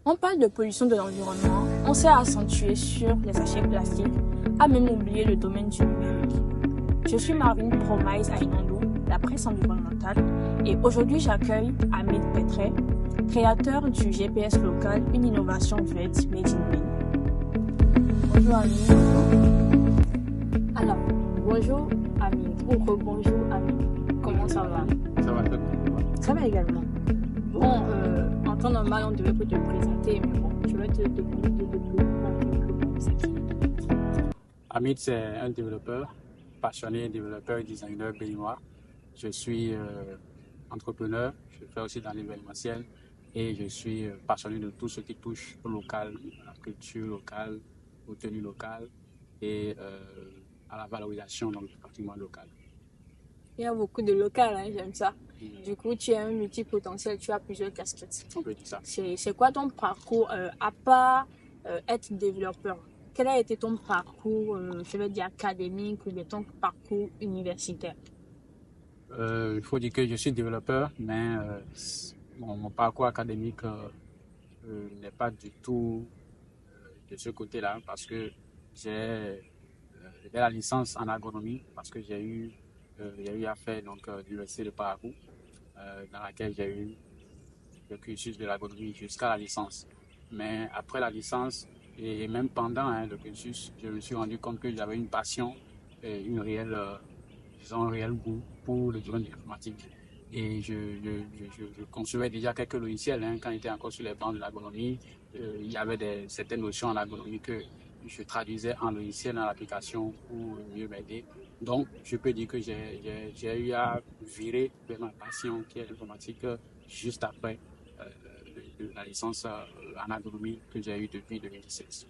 On parle de pollution de l'environnement, on s'est accentué sur les sachets plastiques, a même oublié le domaine du numérique. Je suis Marine Promise Ainandou, la presse environnementale, et aujourd'hui j'accueille Hamid Petre, créateur du GPS local, une innovation verte made in Maine. Bonjour Hamid. Alors, bonjour Hamid, ou rebonjour Hamid, comment ça va? Ça va très bien. Ça va également. Bon, en temps normal, on devait te présenter, mais bon, je vais te demander de développer en quelques mots, c'est qui? Hamid, c'est un développeur, passionné développeur et designer béninois. Je suis entrepreneur, je fais aussi dans l'événementiel et je suis passionné de tout ce qui touche au local, à la culture locale, aux tenues locales et à la valorisation du patrimoine local. Il y a beaucoup de local, hein, j'aime ça. Du coup, tu es un multipotentiel, tu as plusieurs casquettes. On peut dire ça. C'est quoi ton parcours, à part être développeur? Quel a été ton parcours, je vais dire académique ou bien ton parcours universitaire? Il faut dire que je suis développeur, mais mon parcours académique n'est pas du tout de ce côté-là parce que j'ai la licence en agronomie parce que j'ai eu à faire l'université de Parakou dans laquelle j'ai eu le cursus de l'agronomie jusqu'à la licence. Mais après la licence et même pendant le cursus, je me suis rendu compte que j'avais une passion et un réel goût pour le domaine de l'informatique. Et je concevais déjà quelques logiciels quand j'étais encore sur les bancs de l'agronomie. Il y avait certaines notions en agronomie que je traduisais en logiciel dans l'application pour mieux m'aider. Donc, je peux dire que j'ai eu à virer vers ma passion qui est l'informatique juste après la licence en agronomie que j'ai eue depuis 2017.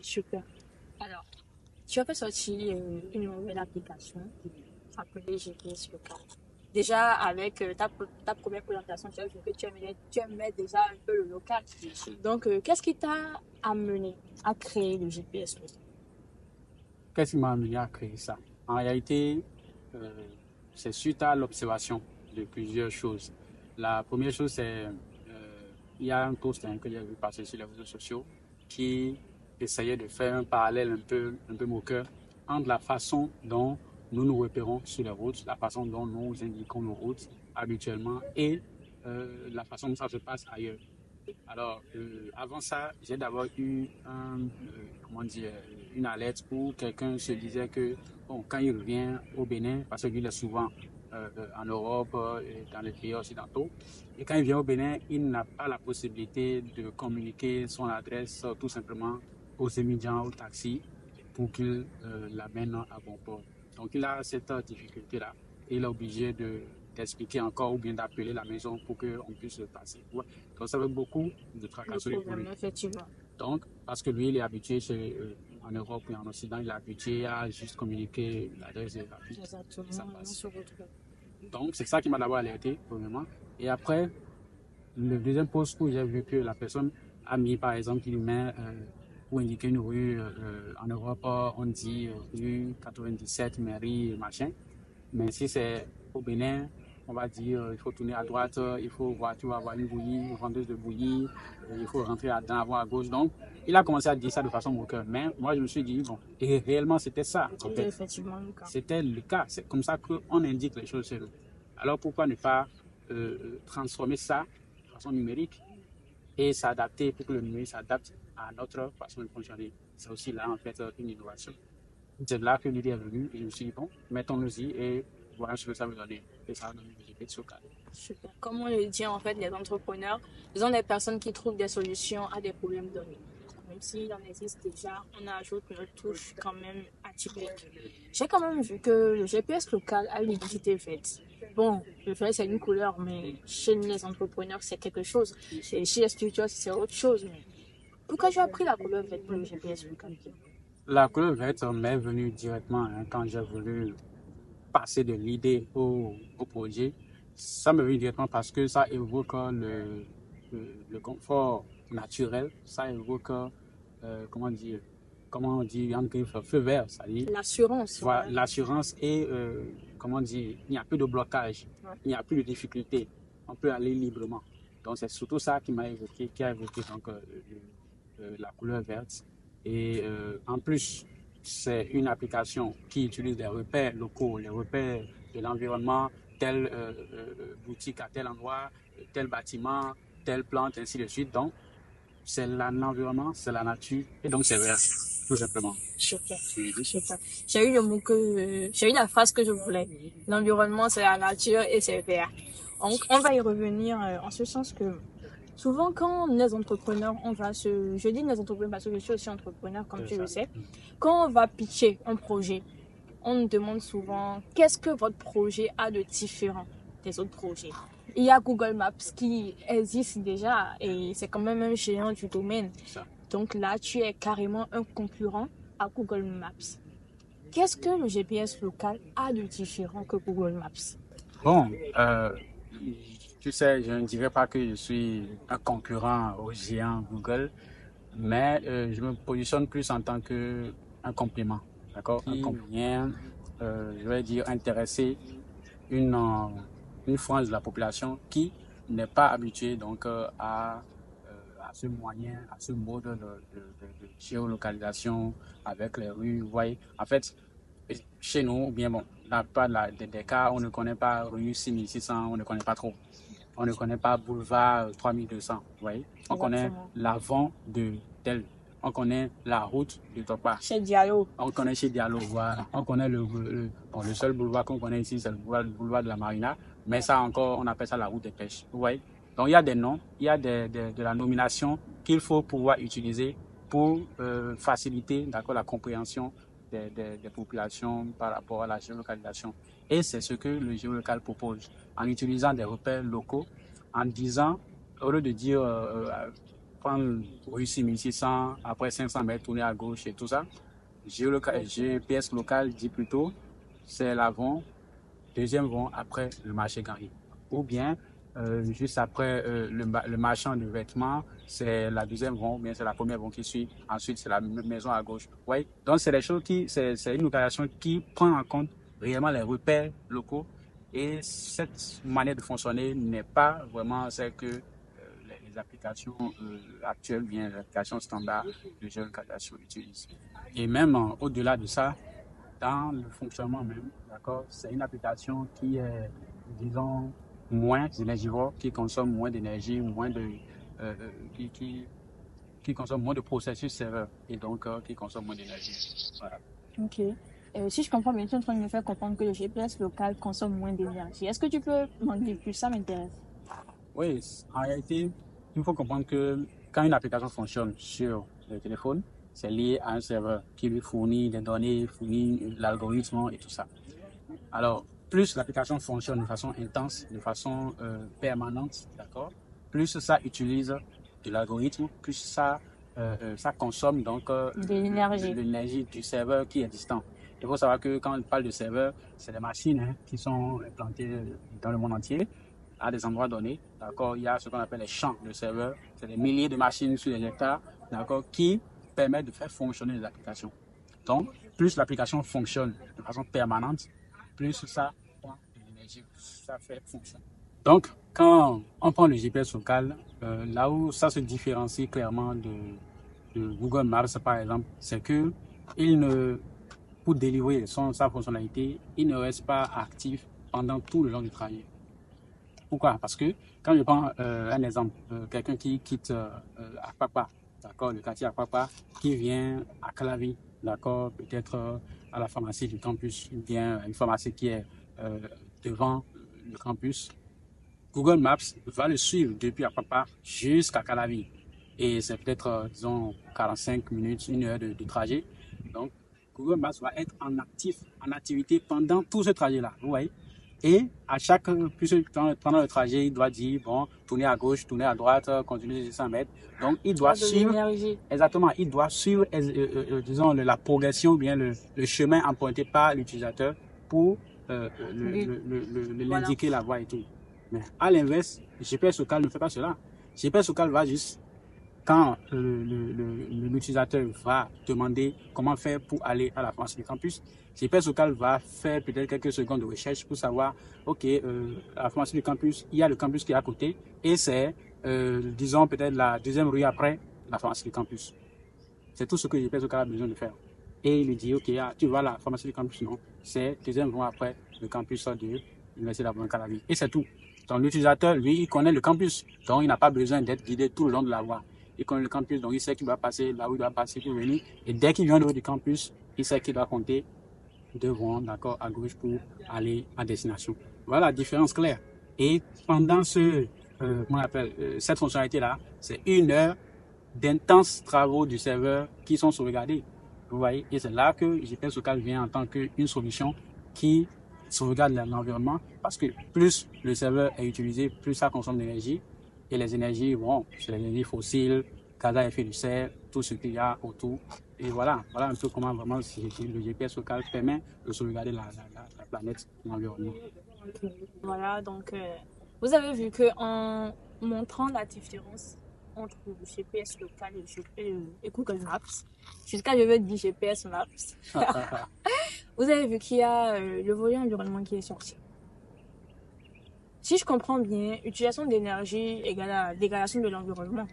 Super. Alors, tu as fait sortir une nouvelle application appelée GPS local. Déjà, avec ta première présentation, tu as vu que tu aimais déjà un peu le local. Donc, qu'est-ce qui t'a amené à créer le GPS local? Qu'est-ce qui m'a amené à créer ça? En réalité, c'est suite à l'observation de plusieurs choses. La première chose, c'est il y a un post que j'ai vu passer sur les réseaux sociaux qui essayait de faire un parallèle un peu moqueur entre la façon dont nous nous repérons sur les routes, la façon dont nous indiquons nos routes habituellement et la façon dont ça se passe ailleurs. Alors, avant ça, j'ai d'abord eu une alerte où quelqu'un se disait que bon, quand il revient au Bénin, parce qu'il est souvent en Europe et dans les pays occidentaux, et quand il vient au Bénin, il n'a pas la possibilité de communiquer son adresse tout simplement aux étudiants, au taxi, pour qu'il l'amène à bon port. Donc, il a cette difficulté-là et il est obligé d'expliquer encore ou bien d'appeler la maison pour qu'on puisse passer. Ouais. Donc, ça fait beaucoup de tracasseries pour lui. Effectivement. Donc, parce que lui, il est habitué en Europe et en Occident, il est habitué à juste communiquer l'adresse et la vie. Exactement. Ça passe. Donc, c'est ça qui m'a d'abord alerté, premièrement. Et après, le deuxième post où j'ai vu que la personne a mis, par exemple, il met pour indiquer une rue en Europe, on dit rue 97, mairie, machin. Mais si c'est au Bénin, on va dire il faut tourner à droite, il faut voir, tu vas avoir une bouillie, une vendeuse de bouillie, il faut rentrer dans la voie à gauche. Donc, il a commencé à dire ça de façon moqueur. Mais moi, je me suis dit, bon, et réellement, c'était ça. En fait. Effectivement le cas. C'était le cas. C'est comme ça qu'on indique les choses sur eux. Alors, pourquoi ne pas transformer ça de façon numérique et s'adapter pour que le numérique s'adapte à notre façon de fonctionner. C'est aussi là, en fait, une innovation. C'est là que l'idée est venue et je me suis dit, bon, mettons-nous-y et voilà ce que ça veut donner. Et ça a donné le GPS local. Super. Comme on le dit, en fait, les entrepreneurs, ils sont des personnes qui trouvent des solutions à des problèmes donnés. Même s'il en existe déjà, on ajoute une touche quand même atypique. J'ai quand même vu que le GPS local a une identité verte. Bon, le vert, c'est une couleur, mais chez les entrepreneurs, c'est quelque chose. Et chez les structures, c'est autre chose. Mais pourquoi tu as pris la couleur verte pour le GPS local? La couleur verte m'est venue directement quand j'ai voulu passer de l'idée au projet. Ça me vient directement parce que ça évoque le confort naturel, ça évoque, comment on dit, feu vert, ça dit. L'assurance. Voilà, l'assurance et, comment dire, il n'y a plus de blocage, il n'y a plus de difficulté, on peut aller librement. Donc, c'est surtout ça qui a évoqué donc, la couleur verte. Et en plus, c'est une application qui utilise des repères locaux, les repères de l'environnement, telle boutique à tel endroit, tel bâtiment, telle plante, ainsi de suite. Donc, c'est l'environnement, c'est la nature, et donc c'est vert, tout simplement. Super. Mhm. Super. J'ai eu la phrase que je voulais. L'environnement, c'est la nature et c'est vert. On va y revenir en ce sens que souvent quand les entrepreneurs, je dis les entrepreneurs parce que je suis aussi entrepreneur comme tu le sais, quand on va pitcher un projet, on nous demande souvent qu'est-ce que votre projet a de différent des autres projets. Il y a Google Maps qui existe déjà et c'est quand même un géant du domaine. Ça. Donc là, tu es carrément un concurrent à Google Maps. Qu'est-ce que le GPS local a de différent que Google Maps? Bon, tu sais, je ne dirais pas que je suis un concurrent au géant Google, mais je me positionne plus en tant qu'un complément, d'accord? Un complément, je vais dire, intéresser une frange de la population qui n'est pas habituée donc à ce moyen, à ce mode de géolocalisation avec les rues. Vous voyez, en fait, chez nous, ou bien bon, dans pas des cas, on ne connaît pas rue 6600, on ne connaît pas trop. On ne connaît pas boulevard 3200, vous voyez. On connaît l'avant de tel. On connaît la route de Topa. Chez Diallo. On connaît chez Diallo, voilà. On connaît bon, le seul boulevard qu'on connaît ici, c'est le boulevard de la Marina. Mais ça encore, on appelle ça la route des pêches, vous voyez. Donc il y a des noms, il y a de la nomination qu'il faut pouvoir utiliser pour faciliter d'accord, la compréhension des populations par rapport à la géolocalisation. Et c'est ce que le géolocal propose, en utilisant des repères locaux, en disant, au lieu de dire prendre rue 6600, après 500 mètres, tourner à gauche et tout ça, GPS local dit plutôt, c'est l'avant, deuxième vont après le marché Gary. Ou bien, juste après le marchand de vêtements, c'est la deuxième vont, ou bien c'est la première vont qui suit. Ensuite, c'est la maison à gauche. Ouais. Donc, c'est des choses c'est une opération qui prend en compte réellement les repères locaux. Et cette manière de fonctionner n'est pas vraiment celle que les applications actuelles, bien les applications standards de géolocalisation utilisent. Et même au-delà de ça, dans le fonctionnement même, d'accord, c'est une application qui est, disons, moins énergivore, qui consomme moins d'énergie, qui consomme moins de processus serveur et donc qui consomme moins d'énergie. Voilà. Ok. Si je comprends bien, tu es en train de me faire comprendre que le GPS local consomme moins d'énergie. Est-ce que tu peux m'en dire plus? Ça m'intéresse. Oui, en réalité, il faut comprendre que quand une application fonctionne sur le téléphone, c'est lié à un serveur qui lui fournit des données, fournit l'algorithme et tout ça. Alors, plus l'application fonctionne de façon intense, de façon permanente, d'accord, plus ça utilise de l'algorithme, plus ça consomme donc de l'énergie du serveur qui est distant. Il faut savoir que quand on parle de serveur, c'est des machines qui sont implantées dans le monde entier à des endroits donnés. D'accord, il y a ce qu'on appelle les champs de serveurs. C'est des milliers de machines sur des hectares, d'accord, qui permettent de faire fonctionner les applications. Donc, plus l'application fonctionne de façon permanente, plus ça prend de l'énergie, ça fait fonctionner. Donc, quand on prend le GPS local, là où ça se différencie clairement de Google Maps, par exemple, c'est que pour délivrer sa fonctionnalité, il ne reste pas actif pendant tout le long du trajet. Pourquoi? Parce que quand je prends un exemple, quelqu'un qui quitte Akpakpa, d'accord, le quartier Akpakpa, qui vient à Calavi, d'accord, peut-être à la pharmacie du campus, ou bien une pharmacie qui est devant le campus, Google Maps va le suivre depuis Akpakpa jusqu'à Calavi. Et c'est peut-être, disons, 45 minutes, 1 heure de trajet. Donc, Google Maps va être en activité pendant tout ce trajet-là, vous voyez. Et à pendant le trajet, il doit dire, bon, tournez à gauche, tournez à droite, continuez de 100 mètres. Donc, il doit suivre, exactement, il doit suivre, disons, la progression, ou bien le chemin emprunté par l'utilisateur pour l'indiquer la voie et tout. Mais à l'inverse, GPS local ne fait pas cela. GPS local va juste, quand l'utilisateur va demander comment faire pour aller à la pharmacie du campus, GPS local va faire peut-être quelques secondes de recherche pour savoir, ok, à la pharmacie du campus, il y a le campus qui est à côté et c'est disons peut-être la deuxième rue après la pharmacie du campus. C'est tout ce que GPS Local a besoin de faire. Et il lui dit, ok, tu vois la pharmacie du campus, non, c'est deuxième rue après le campus de l'Université d'Abomey-Calavi. Et c'est tout. Donc l'utilisateur, lui, il connaît le campus. Donc il n'a pas besoin d'être guidé tout le long de la voie. Il connaît le campus, donc il sait qu'il doit passer là où il doit passer pour venir. Et dès qu'il vient au niveau du campus, il sait qu'il doit compter devant, d'accord, à gauche pour aller à destination. Voilà la différence claire. Et pendant comment on appelle, cette fonctionnalité-là, c'est 1 heure d'intenses travaux du serveur qui sont sauvegardés. Vous voyez, et c'est là que GPS Local vient en tant qu'une solution qui sauvegarde l'environnement parce que plus le serveur est utilisé, plus ça consomme d'énergie. Et les énergies, bon, c'est l'énergie fossile, gaz à effet de serre, tout ce qu'il y a autour. Et voilà un peu comment vraiment le GPS Local permet de sauvegarder la planète, l'environnement. Voilà, donc vous avez vu qu'en montrant la différence entre le GPS local et Google Maps, jusqu'à je veux dire GPS Maps, vous avez vu qu'il y a le volet environnement qui est sorti. Si je comprends bien, utilisation d'énergie égale à dégradation de l'environnement.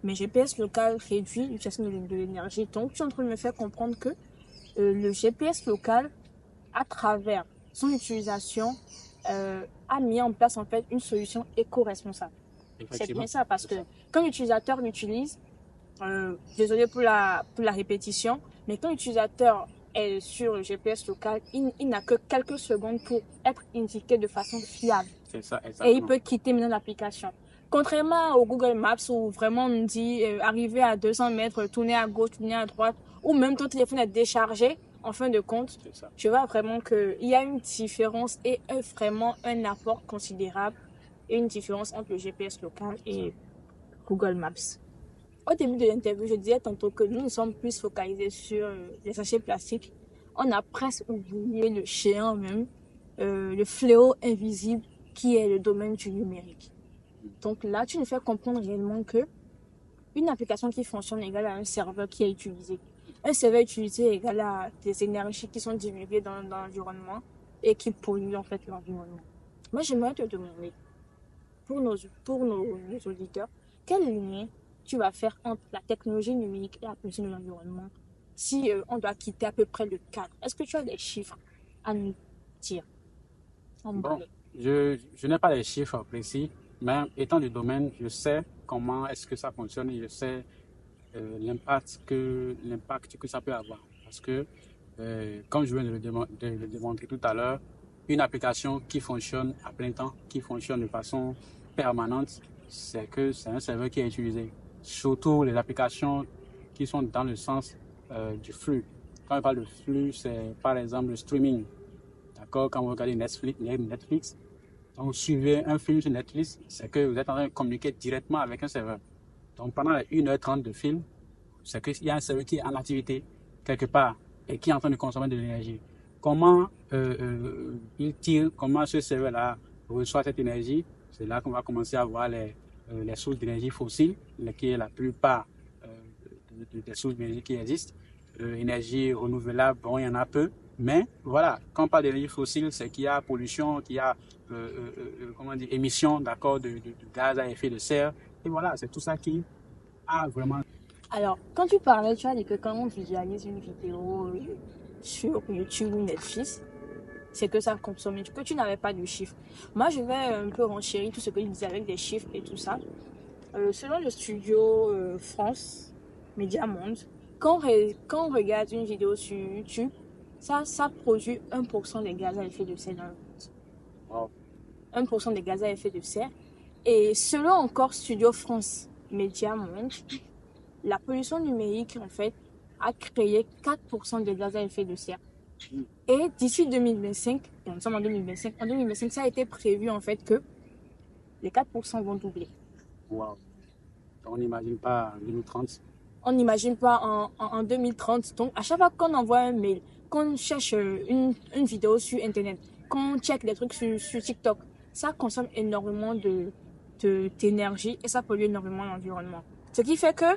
Mais GPS local réduit l'utilisation de l'énergie. Donc, tu es en train de me faire comprendre que le GPS local, à travers son utilisation, a mis en place en fait une solution éco-responsable. C'est bien ça, parce que quand l'utilisateur l'utilise, désolé pour la répétition, mais quand l'utilisateur est sur le GPS local, il n'a que quelques secondes pour être indiqué de façon fiable. C'est ça, et il peut quitter maintenant l'application. Contrairement au Google Maps où vraiment on dit arriver à 200 mètres, tourner à gauche, tourner à droite, ou même ton téléphone est déchargé, en fin de compte, tu vois vraiment qu'il y a une différence et vraiment un apport considérable et une différence entre le GPS local et Google Maps. Au début de l'interview, je disais tantôt que nous sommes plus focalisés sur les sachets plastiques. On a presque oublié le géant même, le fléau invisible qui est le domaine du numérique. Donc là, tu nous fais comprendre réellement que une application qui fonctionne égale à un serveur qui est utilisé. Un serveur utilisé égale à des énergies qui sont divulguées dans l'environnement et qui polluent en fait l'environnement. Moi, j'aimerais te demander, pour nos auditeurs, quel lien tu vas faire entre la technologie numérique et la pollution de l'environnement si on doit quitter à peu près le cadre. Est-ce que tu as des chiffres à nous dire? Bon, je n'ai pas les chiffres précis, mais étant du domaine, je sais comment est-ce que ça fonctionne et je sais l'impact que ça peut avoir. Parce que, comme je viens de le démontrer tout à l'heure, une application qui fonctionne à plein temps, qui fonctionne de façon permanente, c'est un serveur qui est utilisé. Surtout les applications qui sont dans le sens du flux. Quand on parle de flux, c'est par exemple le streaming. D'accord? Quand vous regardez Netflix, quand vous suivez un film sur Netflix, c'est que vous êtes en train de communiquer directement avec un serveur. Donc pendant 1h30 de film, c'est qu'il y a un serveur qui est en activité quelque part et qui est en train de consommer de l'énergie. Comment il tire, comment ce serveur-là reçoit cette énergie? C'est là qu'on va commencer à voir les sources d'énergie fossiles, qui est la plupart des sources d'énergie qui existent. Énergie renouvelable, bon, il y en a peu. Mais voilà, quand on parle d'énergie fossile, c'est qu'il y a pollution, qu'il y a émission de gaz à effet de serre. Et voilà, c'est tout ça qui a vraiment... Alors, quand tu parlais, tu as dit que quand on visualise une vidéo sur YouTube ou Netflix, c'est que ça consomme, que tu n'avais pas de chiffres. Moi, je vais un peu renchérir tout ce que je disais avec des chiffres et tout ça. Selon le studio France Média Monde, quand on regarde une vidéo sur YouTube, ça produit 1% des gaz à effet de serre dans le monde. 1% des gaz à effet de serre. Et selon encore Studio France Média Monde, la pollution numérique, en fait, a créé 4% de gaz à effet de serre. Et d'ici 2025, nous sommes en 2025, ça a été prévu, en fait, que les 4% vont doubler. Wow. On n'imagine pas en 2030. On n'imagine pas en 2030. Donc, à chaque fois qu'on envoie un mail, qu'on cherche une vidéo sur Internet, qu'on check des trucs sur TikTok, ça consomme énormément d'énergie et ça pollue énormément l'environnement. Ce qui fait que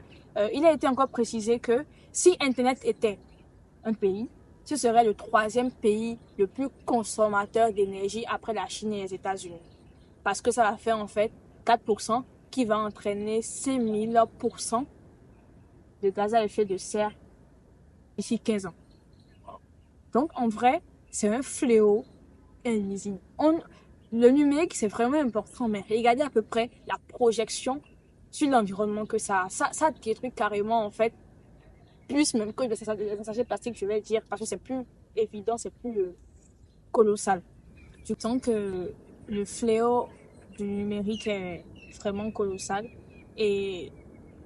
il a été encore précisé que si Internet était un pays, ce serait le 3e pays le plus consommateur d'énergie après la Chine et les États-Unis. Parce que ça va faire en fait 4% qui va entraîner 5000% de gaz à effet de serre d'ici 15 ans. Donc, en vrai, c'est un fléau invisible. Le numérique, c'est vraiment important, mais regardez à peu près la projection sur l'environnement que ça a. Ça détruit carrément, en fait, plus même que le sachet plastique, je vais dire, parce que c'est plus évident, c'est plus colossal. Je sens que le fléau du numérique est vraiment colossal. Et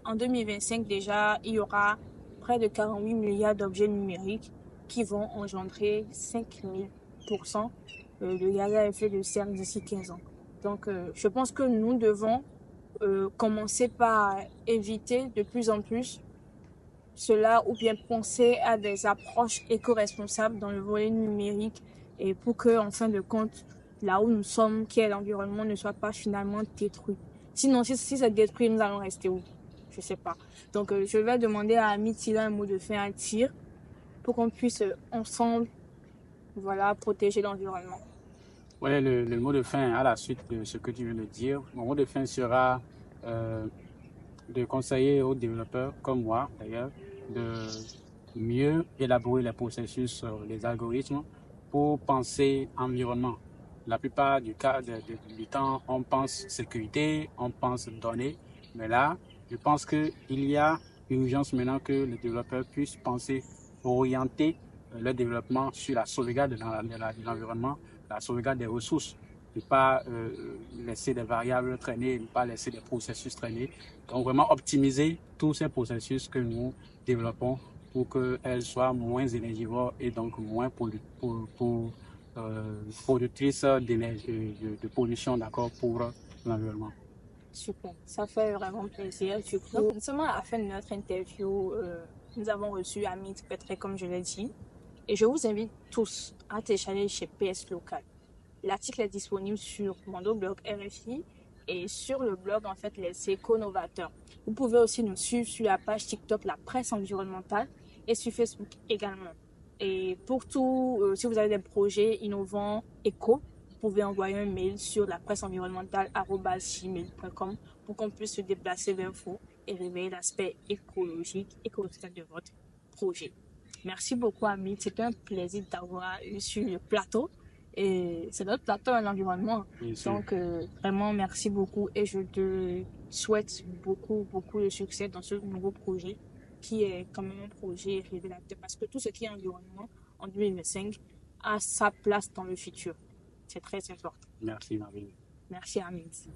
en 2025, déjà, il y aura près de 48 milliards d'objets numériques qui vont engendrer 5000% de gaz à effet de serre d'ici 15 ans. Donc, je pense que nous devons commencer par éviter de plus en plus cela ou bien penser à des approches éco-responsables dans le volet numérique et pour que, en fin de compte, là où nous sommes, qui est l'environnement, ne soit pas finalement détruit. Sinon, si c'est détruit, nous allons rester où? Je sais pas. Donc, je vais demander à Amit s'il a un mot de fin à dire pour qu'on puisse ensemble, voilà, protéger l'environnement. Ouais, le mot de fin à la suite de ce que tu viens de dire, mon mot de fin sera de conseiller aux développeurs, comme moi d'ailleurs, de mieux élaborer les processus, les algorithmes pour penser environnement. La plupart du temps, on pense sécurité, on pense données, mais là, je pense qu'il y a urgence maintenant que les développeurs puissent penser, orienter le développement sur la sauvegarde de l'environnement, la sauvegarde des ressources, ne pas laisser des variables traîner, ne pas laisser des processus traîner. Donc vraiment optimiser tous ces processus que nous développons pour qu'elles soient moins énergivores et donc moins productrices d'énergie, de pollution, d'accord, pour l'environnement. Super, ça fait vraiment plaisir. Du coup, seulement à la fin de notre interview, nous avons reçu Amit Petre, comme je l'ai dit, et je vous invite tous à télécharger chez PS Local. L'article est disponible sur mon blog RFI et sur le blog, en fait, Les Éco-Novateurs. Vous pouvez aussi nous suivre sur la page TikTok La Presse Environnementale et sur Facebook également. Et pour tout, si vous avez des projets innovants éco, vous pouvez envoyer un mail sur lapresseenvironnementale@gmail.com pour qu'on puisse se déplacer vers vous et révéler l'aspect écologique et écologique de votre projet. Merci beaucoup, Amit. C'était un plaisir d'avoir eu sur le plateau. Et c'est notre plateau à l'environnement. Donc, vraiment, merci beaucoup. Et je te souhaite beaucoup, beaucoup de succès dans ce nouveau projet qui est quand même un projet révélateur. Parce que tout ce qui est environnement en 2025 a sa place dans le futur. C'est très important. Merci, Marine. Merci, Amit.